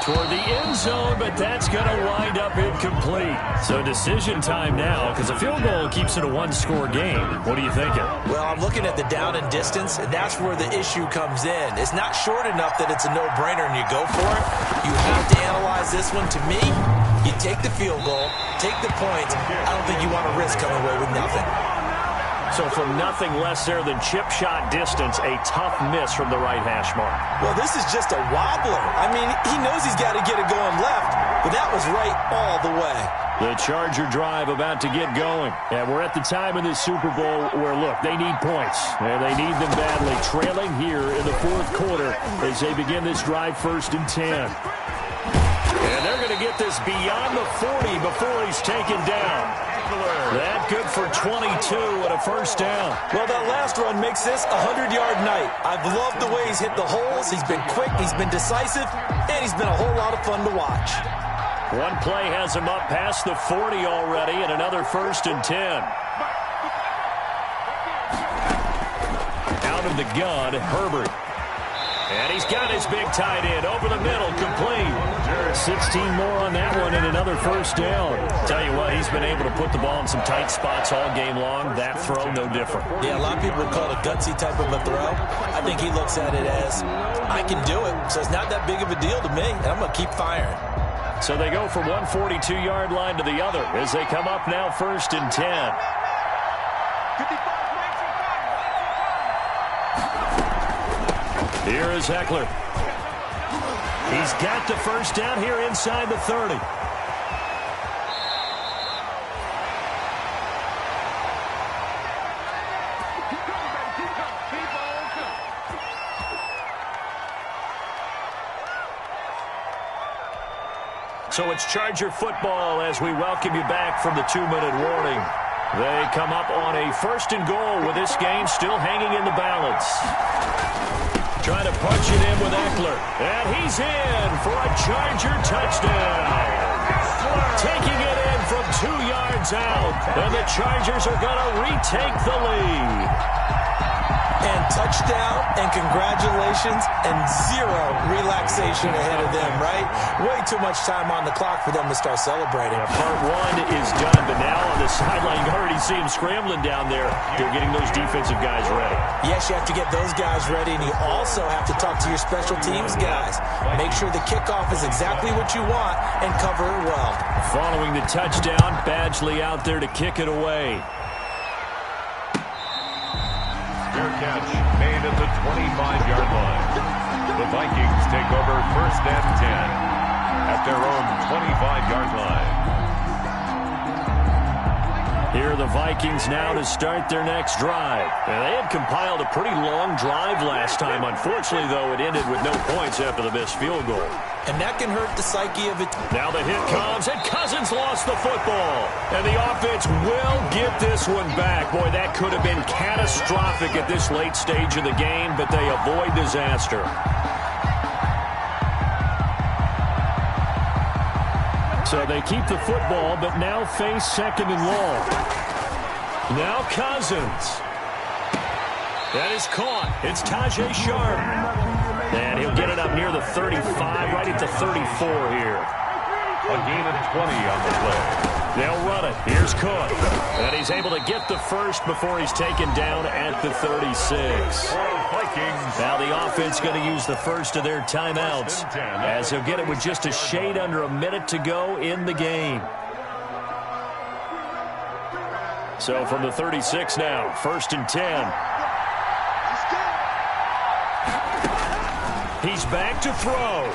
Speaker 2: Toward the end zone, but that's going to wind up incomplete. So decision time now, because a field goal keeps it a 1-score game. What are you thinking?
Speaker 3: Well, I'm looking at the down and distance, and that's where the issue comes in. It's not short enough that it's a no-brainer and you go for it. You have to analyze this one. To me, you take the field goal, take the points. I don't think you want to risk coming away with nothing.
Speaker 2: So from nothing less there than chip shot distance, a tough miss from the right hash mark.
Speaker 3: Well, this is just a wobbler. I mean, he knows he's got to get it going left, but that was right all the way.
Speaker 2: The Charger drive about to get going. And we're at the time in this Super Bowl where, look, they need points. And they need them badly. Trailing here in the 4th quarter as they begin this drive 1st and 10. And they're going to get this beyond the 40 before he's taken down. That good for 22 and a 1st down.
Speaker 3: Well, that last run makes this a 100-yard night. I've loved the way he's hit the holes. He's been quick, he's been decisive, and he's been a whole lot of fun to watch.
Speaker 2: One play has him up past the 40 already, and another 1st and 10. Out of the gun, Herbert. And he's got his big tight end over the middle, complete. 16 more on that one and another 1st down. Tell you what, he's been able to put the ball in some tight spots all game long. That throw, no different.
Speaker 3: Yeah, a lot of people would call it a gutsy type of a throw. I think he looks at it as, I can do it, so it's not that big of a deal to me, and I'm going to keep firing.
Speaker 2: So they go from one 42-yard line to the other as they come up now 1st and 10. Here is Eckler. He's got the 1st down here inside the 30. So it's Charger football as we welcome you back from the 2-minute warning. They come up on a 1st and goal with this game still hanging in the balance. Trying to punch it in with Eckler. And he's in for a Charger touchdown. Taking it in from 2 yards out. And the Chargers are going to retake the lead.
Speaker 3: And touchdown and congratulations and 0 relaxation ahead of them, right? Way too much time on the clock for them to start celebrating.
Speaker 2: Yeah, part 1 is done, but now on the sideline, you already see him scrambling down there. They're getting those defensive guys ready.
Speaker 3: Yes, you have to get those guys ready, and you also have to talk to your special teams guys. Make sure the kickoff is exactly what you want and cover it well.
Speaker 2: Following the touchdown, Badgley out there to kick it away.
Speaker 1: Fair catch made at the 25-yard line. The Vikings take over 1st and 10 at their own 25-yard line.
Speaker 2: Here are the Vikings now to start their next drive. And they had compiled a pretty long drive last time. Unfortunately, though, it ended with no points after the missed field goal.
Speaker 3: And that can hurt the psyche of it.
Speaker 2: Now the hit comes, and Cousins lost the football. And the offense will get this one back. Boy, that could have been catastrophic at this late stage of the game, but they avoid disaster. So they keep the football, but now face 2nd and long. Now Cousins. That is caught. It's Tajay Sharp. And he'll get it up near the 35, right at the 34 here.
Speaker 1: A gain of 20 on the play.
Speaker 2: They'll run it. Here's Cook. And he's able to get the 1st before he's taken down at the 36. Now the offense going to use the 1st of their timeouts as he'll get it with just a shade under a minute to go in the game. So from the 36 now, 1st and 10. He's back to throw.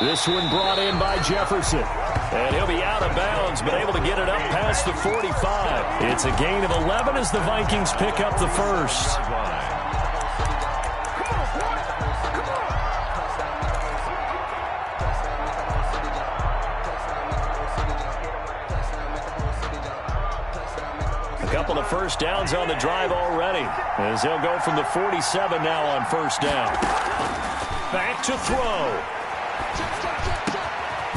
Speaker 2: This one brought in by Jefferson. And he'll be out of bounds, but able to get it up past the 45. It's a gain of 11 as the Vikings pick up the first. A couple of first downs on the drive already, as they'll go from the 47 now on first down. Back to throw.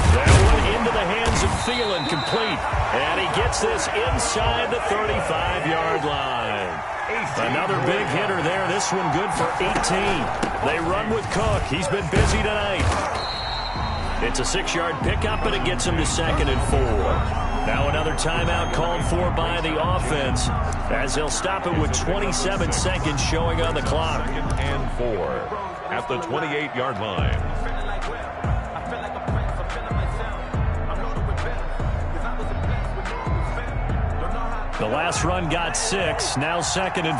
Speaker 2: That one into the hands of Thielen, complete. And he gets this inside the 35-yard line. Another big hitter there. This one good for 18. They run with Cook. He's been busy tonight. It's a 6-yard pickup, and it gets him to 2nd and 4. Now another timeout called for by the offense, as they'll stop it with 27 seconds showing on the clock.
Speaker 1: 2nd and 4 at the 28-yard line.
Speaker 2: The last run got 6. Now 2nd and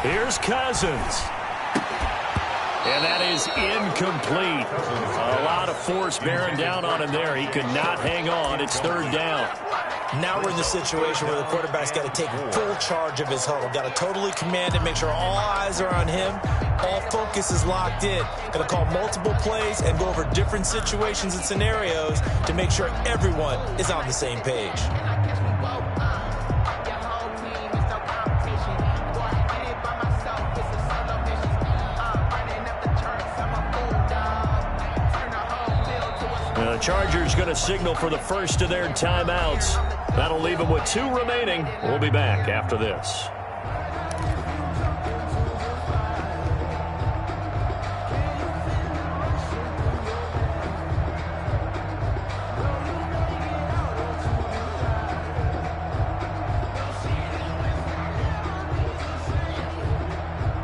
Speaker 2: 4. Here's Cousins. And that is incomplete. A lot of force bearing down on him there. He could not hang on. It's 3rd down.
Speaker 3: Now we're in the situation where the quarterback's got to take full charge of his huddle. Got to totally command it, make sure all eyes are on him. All focus is locked in. Got to call multiple plays and go over different situations and scenarios to make sure everyone is on the same page.
Speaker 2: The Chargers going to signal for the first of their timeouts. That'll leave them with 2 remaining. We'll be back after this.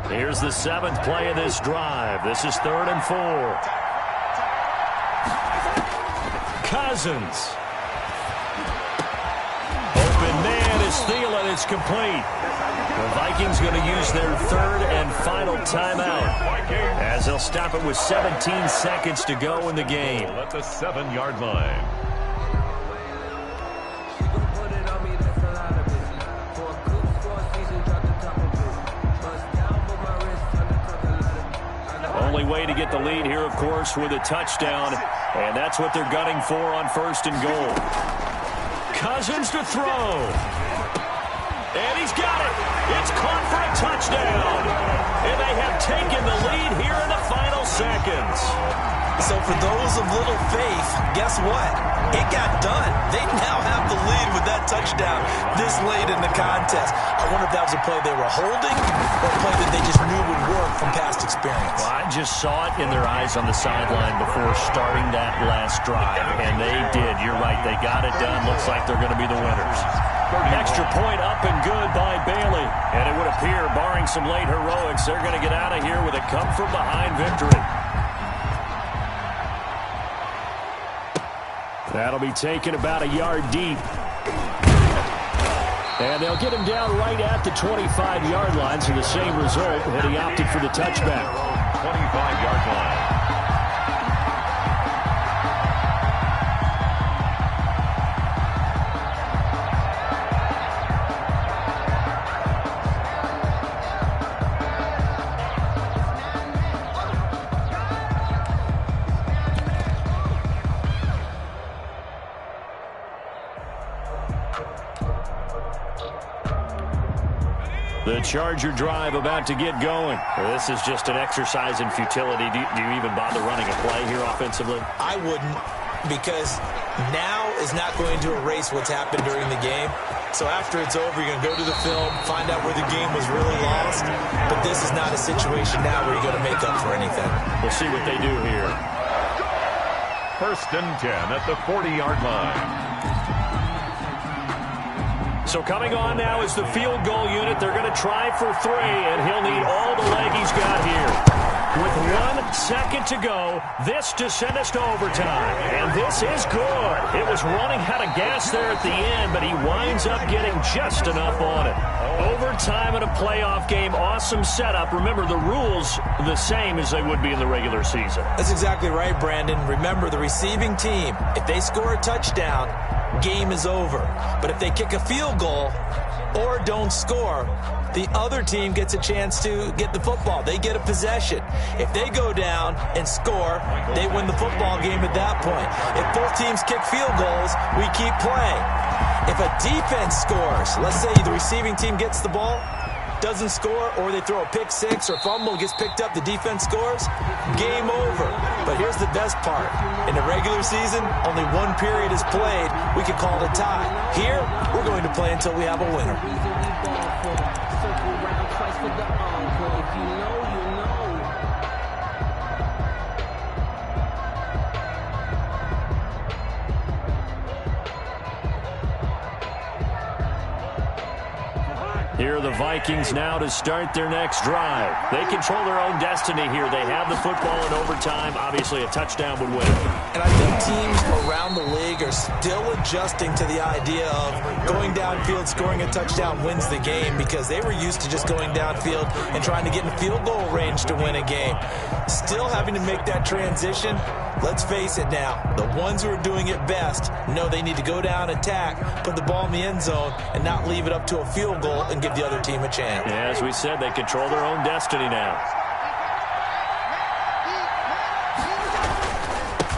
Speaker 2: Here's the 7th play of this drive. This is 3rd and 4. Cousins. Open man is Thielen. It's complete. The Vikings going to use their 3rd and final timeout, as they'll stop it with 17 seconds to go in the game.
Speaker 1: At the 7-yard line.
Speaker 2: Only way to get the lead here, of course, with a touchdown, and that's what they're gunning for on 1st and goal. Cousins to throw. And he's got it. It's caught for a touchdown. And they have taken the lead here in the final seconds.
Speaker 3: So for those of little faith, guess what? It got done. They now have the lead with that touchdown this late in the contest. I wonder if that was a play they were holding or a play that they just knew would work from past experience.
Speaker 2: Well, I just saw it in their eyes on the sideline before starting that last drive, and they did. You're right. They got it done. Looks like they're going to be the winners. Extra point up and good by Bailey. And it would appear, barring some late heroics, they're going to get out of here with a come-from-behind victory. That'll be taken about a yard deep. And they'll get him down right at the 25-yard line, so the same result, and he opted for the touchback.
Speaker 1: 25-yard line.
Speaker 2: The Charger drive about to get going. This is just an exercise in futility. Do you even bother running a play here offensively?
Speaker 3: I wouldn't, because now is not going to erase what's happened during the game. So after it's over, you're going to go to the film, find out where the game was really lost. But this is not a situation now where you're going to make up for anything.
Speaker 2: We'll see what they do here.
Speaker 1: 1st and 10 at the 40-yard line.
Speaker 2: So coming on now is the field goal unit. They're going to try for 3, and he'll need all the leg he's got here. with 1 second to go. This to send us to overtime. And this is good. It was running out of gas there at the end, but he winds up getting just enough on it. Overtime in a playoff game, awesome setup. Remember, the rules the same as they would be in the regular season.
Speaker 3: That's exactly right, Brandon. Remember, the receiving team, if they score a touchdown, game is over. But if they kick a field goal or don't score, the other team gets a chance to get the football. They get a possession. If they go down and score, they win the football game at that point. If both teams kick field goals, we keep playing. If a defense scores, let's say the receiving team gets the ball, doesn't score, or they throw a pick six or fumble, gets picked up, the defense scores, game over. But here's the best part. In the regular season, only 1 period is played. We can call it a tie. Here, we're going to play until we have a winner.
Speaker 2: Here are the Vikings now to start their next drive. They control their own destiny here. They have the football in overtime. Obviously, a touchdown would win.
Speaker 3: And I think teams around the league are still adjusting to the idea of going downfield, scoring a touchdown wins the game, because they were used to just going downfield and trying to get in field goal range to win a game. Still having to make that transition. Let's face it now, the ones who are doing it best know they need to go down, attack, put the ball in the end zone, and not leave it up to a field goal and give the other team a chance.
Speaker 2: Yeah, as we said, they control their own destiny now.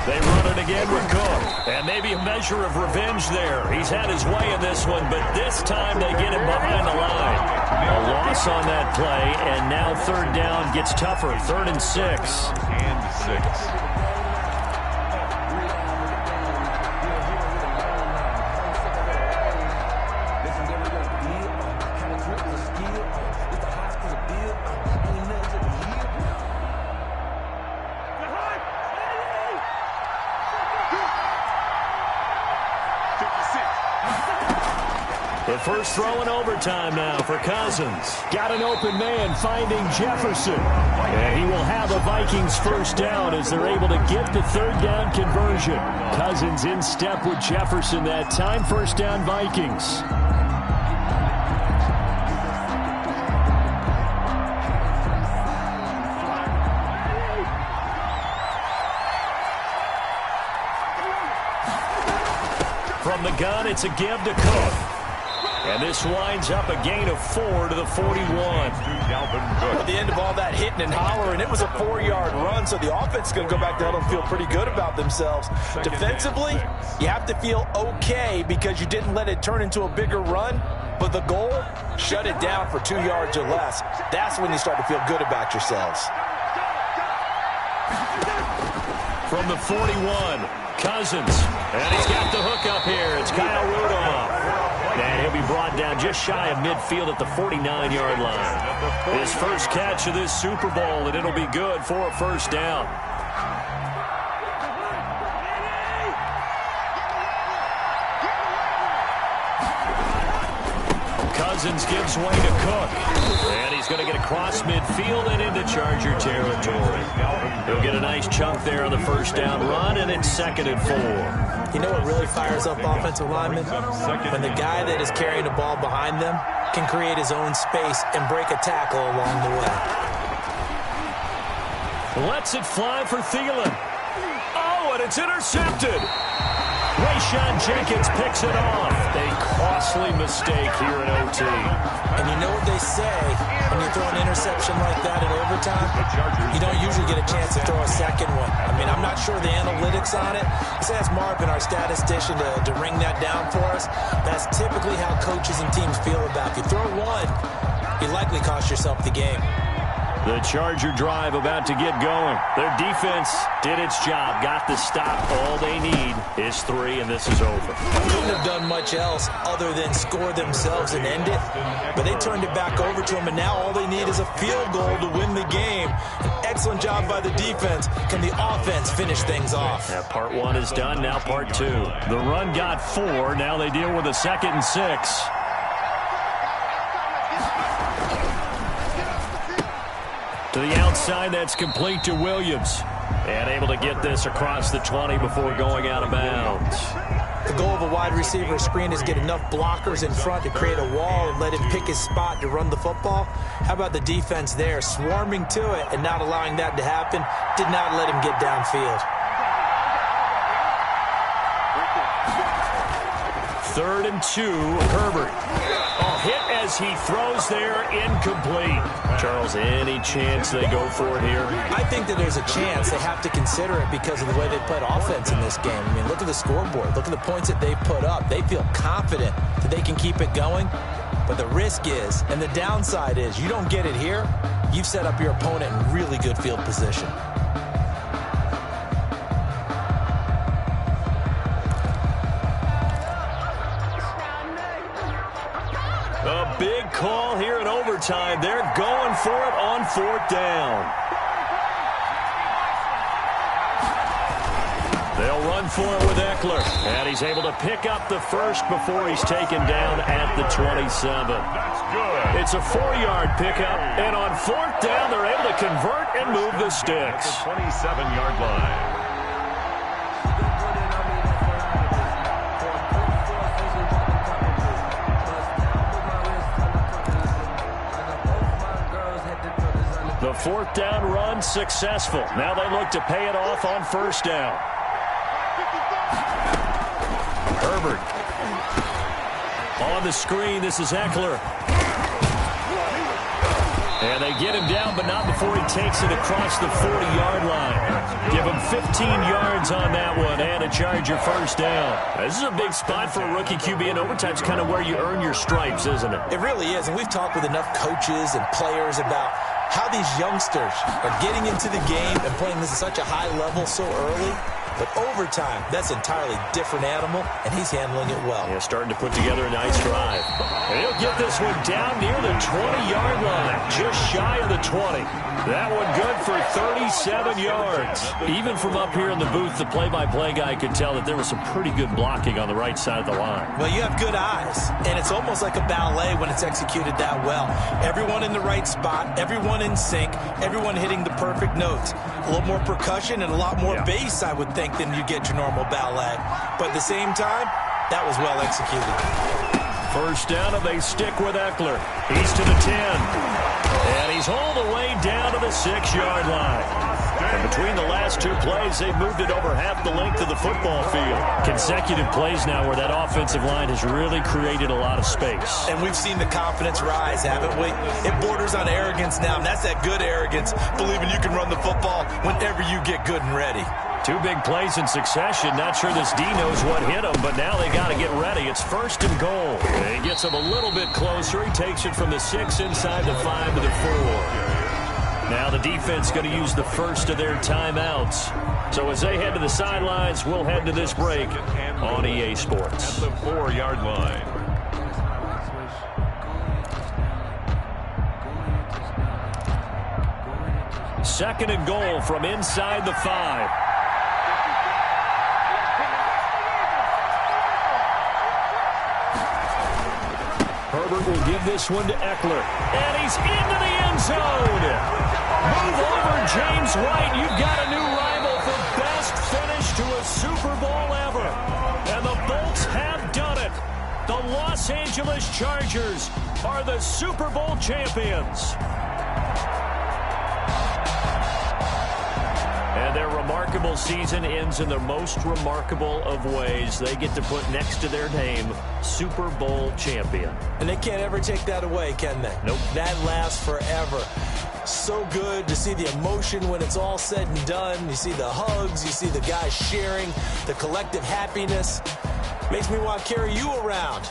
Speaker 2: They run it again with Cook. And maybe a measure of revenge there. He's had his way in this one, but this time they get him behind the line. A loss on that play, and now third down gets tougher. 3rd and 6.
Speaker 1: And 6.
Speaker 2: The first throw in overtime now for Cousins. Got an open man finding Jefferson. And he will have a Vikings first down as they're able to get the third down conversion. Cousins in step with Jefferson that time. First down Vikings. From the gun, it's a give to Cook. And this winds up a gain of 4 to the 41.
Speaker 3: At the end of all that hitting and hollering, it was a 4-yard run, so the offense is going to go back down and feel pretty good about themselves. Defensively, you have to feel okay because you didn't let it turn into a bigger run, but the goal, shut it down for 2 yards or less. That's when you start to feel good about yourselves.
Speaker 2: From the 41, Cousins. And he's got the hook up here. It's Kyle Rudolph. And he'll be brought down just shy of midfield at the 49-yard line. His first catch of this Super Bowl, and it'll be good for a first down. Cousins gives way to Cook. And he's going to get across midfield and into Charger territory. He'll get a nice chunk there on the first down run, and it's 2nd and 4.
Speaker 3: You know what really fires up offensive linemen? When the guy that is carrying the ball behind them can create his own space and break a tackle along the way.
Speaker 2: Lets it fly for Thielen. Oh, and it's intercepted. Rayshawn Jenkins picks it off. A costly mistake here in OT.
Speaker 3: And you know what they say, when you throw an interception like that in overtime, you don't usually get a chance to throw a second one. I mean, I'm not sure the analytics on it. Let's ask Marvin, our statistician, to ring that down for us. That's typically how coaches and teams feel about it. If you throw one, you likely cost yourself the game.
Speaker 2: The Charger drive about to get going. Their defense did its job, got the stop. All they need is 3, and this is over.
Speaker 3: Couldn't have done much else other than score themselves and end it. But they turned it back over to them, and now all they need is a field goal to win the game. An excellent job by the defense. Can the offense finish things off?
Speaker 2: Yeah, part 1 is done, now part 2. The run got 4. Now they deal with a 2nd and 6. To the outside, that's complete to Williams. And able to get this across the 20 before going out of bounds.
Speaker 3: The goal of a wide receiver screen is get enough blockers in front to create a wall and let him pick his spot to run the football. How about the defense there, swarming to it and not allowing that to happen? Did not let him get downfield.
Speaker 2: 3rd and 2, Herbert. Hit as he throws there, incomplete. Charles, any chance they go for it here?
Speaker 3: I think that there's a chance. They have to consider it because of the way they played offense in this game. I mean, look at the scoreboard. Look at the points that they put up. They feel confident that they can keep it going. But the risk is, and the downside is, you don't get it here, you've set up your opponent in really good field position.
Speaker 2: A big call here in overtime. They're going for it on 4th down. They'll run for it with Eckler. And he's able to pick up the first before he's taken down at the 27.
Speaker 1: That's good.
Speaker 2: It's a 4-yard pickup. And on 4th down, they're able to convert and move the sticks.
Speaker 1: At the 27-yard line.
Speaker 2: The 4th down run successful. Now they look to pay it off on 1st down. Herbert. On the screen, this is Eckler. And they get him down, but not before he takes it across the 40-yard line. Give him 15 yards on that one and a Charger 1st down. This is a big spot for a rookie QB, and overtime's kind of where you earn your stripes, isn't it?
Speaker 3: It really is, and we've talked with enough coaches and players about how these youngsters are getting into the game and playing this at such a high level so early. But overtime, that's an entirely different animal, and he's handling it well.
Speaker 2: Yeah, starting to put together a nice drive. And he'll get this one down near the 20-yard line, just shy of the 20. That one good for 37 yards. Even from up here in the booth, the play-by-play guy could tell that there was some pretty good blocking on the right side of the line.
Speaker 3: Well, you have good eyes, and it's almost like a ballet when it's executed that well. Everyone in the right spot, everyone in sync, everyone hitting the perfect notes. A little more percussion and a lot more bass, I would think, than you get your normal ballet. But at the same time, that was well executed.
Speaker 2: 1st down, and they stick with Eckler. He's to the 10. And he's all the way down to the 6-yard line. And between the last 2 plays, they've moved it over half the length of the football field. Consecutive plays now where that offensive line has really created a lot of space.
Speaker 3: And we've seen the confidence rise, haven't we? It borders on arrogance now, and that's that good arrogance, believing you can run the football whenever you get good and ready.
Speaker 2: 2 big plays in succession. Not sure this D knows what hit him, but now they got to get ready. It's 1st and goal. And he gets him a little bit closer. He takes it from the 6 inside the 5 to the 4. Now the defense going to use the first of their timeouts. So as they head to the sidelines, we'll head to this break on EA Sports.
Speaker 1: At the 4-yard line.
Speaker 2: Second and goal from inside the 5. Herbert will give this one to Eckler. And he's into the end zone. Move over, James White. You've got a new rival for best finish to a Super Bowl ever. And the Bolts have done it. The Los Angeles Chargers are the Super Bowl champions. And their remarkable season ends in the most remarkable of ways. They get to put next to their name, Super Bowl champion.
Speaker 3: And they can't ever take that away, can they?
Speaker 2: Nope.
Speaker 3: That lasts forever. So good to see the emotion when it's all said and done. You see the hugs, you see the guys sharing, the collective happiness. Makes me want to carry you around.